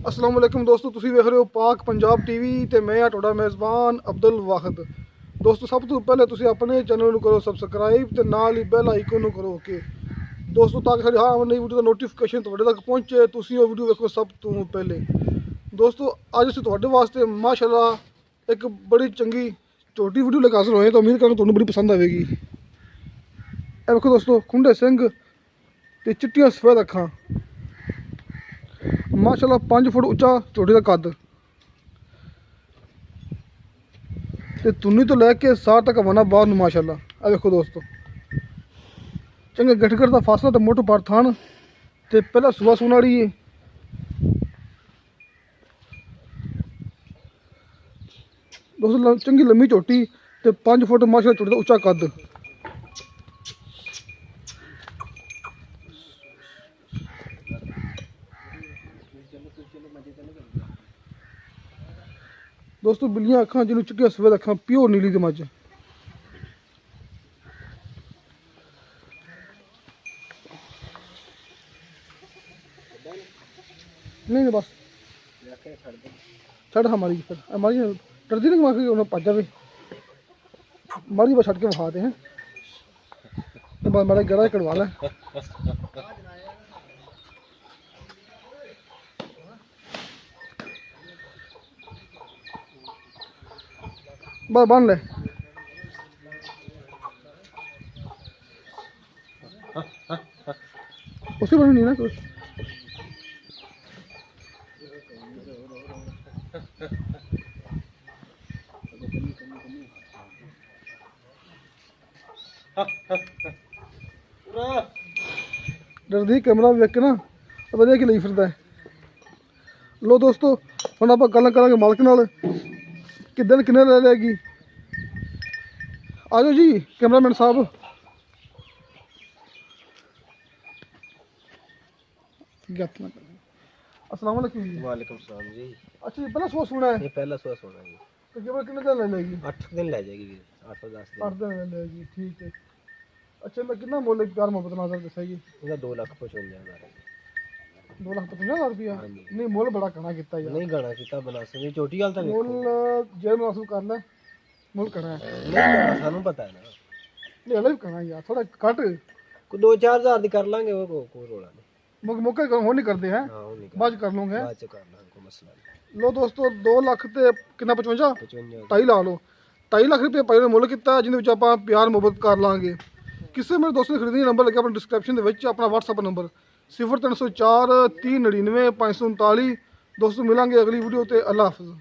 अस्सलाम वालेकुम दोस्तों, तुसी वेख रहे हो पाक पंजाब टीवी ते मैं आ तुहाडा मेज़बान अब्दुल वाहिद। दोस्तों सब तो पहले तुसी अपने चैनल नूं करो सबसक्राइब ते नाल ही बैल आइकन नूं करो ओके दोस्तों, ताकि साडी हर नई वीडियो दा नोटिफिकेशन तुहाडे तक पहुंचे। तुसी वो वीडियो वेखो सब तो पहले। दोस्तों अज असीं तुहाडे वास्ते माशाअल्लाह एक बड़ी चंगी छोटी वीडियो लेकर हाजिर होए, तो उम्मीद करांगा तुहानूं बड़ी पसंद आएगी। ए वेखो दोस्तों, खुंडे सिंह ते चिट्टियां सफेद अखां, माशाअल्लाह 5 फुट उच्चा झोटी का कद ते तुन्नी तो लैके सार तक बना बाहर नूं माशाअल्लाह। आ देखो दोस्तों, चंगे गठगढ़ का फासला तो मोटो पर थान ते पहला सुबह सून वाली है। दोस्तों चंगी लम्मी झोटी ते 5 फुट माशाअल्लाह झोटी का उच्चा कद। दोस्तों बिल्लियां अखां जिन्होंने चिट्टियां सफेद अखां, प्योर नीली दी मझ। नहीं बस छड़ हमारी फिर हमारी डरती नहीं मार के उन्हें भज जाए। मारी बस छड़ के विखाते हैं, मारा गड़ा कड़वा लै। बस बन ले उसकी बनी नहीं ना कुछ। डरदी कैमरा वेख के ना वधिया कि फिरदा है। लो दोस्तों हुण आपां गल्लां करांगे मालक नाल कि दिन किन्ने ले लेगी। आ जाओ जी कैमरामैन साहब। अस्सलाम वालेकुम जी। वालेकुम सलाम जी। अच्छा ये पहला सुबह सुना है? ये पहला सुबह सोना जी। तो केवल कितने दिन ले लेगी? 8 दिन ले जाएगी जी, 8 से 10 दिन। 8 दिन ले लेगी, ठीक है। अच्छा मैं कितना मोल प्यार मोहब्बत नाल दसेगी? ਇਹਦਾ 2,55,000 2,55,000 रुपया? हाँ जी। नहीं मोल बड़ा घना किता यार। नहीं गाना किता बना सके छोटी गल ਤਾਂ मोल जे मुनासिब कर ले मोल घना है। ਨਹੀਂ ਸਾਨੂੰ ਪਤਾ ਹੈ ਨਾ। नहीं अलग घना यार, थोड़ा घट ਕੋਈ 2-4 ਹਜ਼ਾਰ ਦੀ ਕਰ ਲਾਂਗੇ, ਉਹ ਕੋਈ ਰੋਲਾ ਨਹੀਂ। मौके हो नहीं करते हैं, ਹਾਂ ਉਹ ਨਹੀਂ बाद च कर लूंगे। ਬਾਅਦ ਚ ਕਰ ਲਾਂਗੇ, ਕੋਈ ਮਸਲਾ ਨਹੀਂ। लो दोस्तों 2 ਲੱਖ ਤੇ ਕਿੰਨਾ 55 55 2.5 ਲਾ ਲਓ। 2.5 ਲੱਖ ਰੁਪਏ ਪਹਿਲੇ ਮੁੱਲ ਕੀਤਾ, ਜਿਹਦੇ ਵਿੱਚ ਆਪਾਂ ਪਿਆਰ ਮੁਹੱਬਤ ਕਰ ਲਾਂਗੇ। ਕਿਸੇ ਮੇਰੇ ਦੋਸਤ ਨੇ ਖਰੀਦਣੀ ਨੰਬਰ ਲੱਗਿਆ ਆਪਣਾ ਡਿਸਕ੍ਰਿਪਸ਼ਨ ਦੇ ਵਿੱਚ, ਆਪਣਾ WhatsApp ਨੰਬਰ 0304 3099 539। ਦੋਸਤੋ ਮਿਲਾਂਗੇ ਅਗਲੀ ਵੀਡੀਓ ਤੇ। ਅੱਲਾ ਹਾਫਿਜ਼।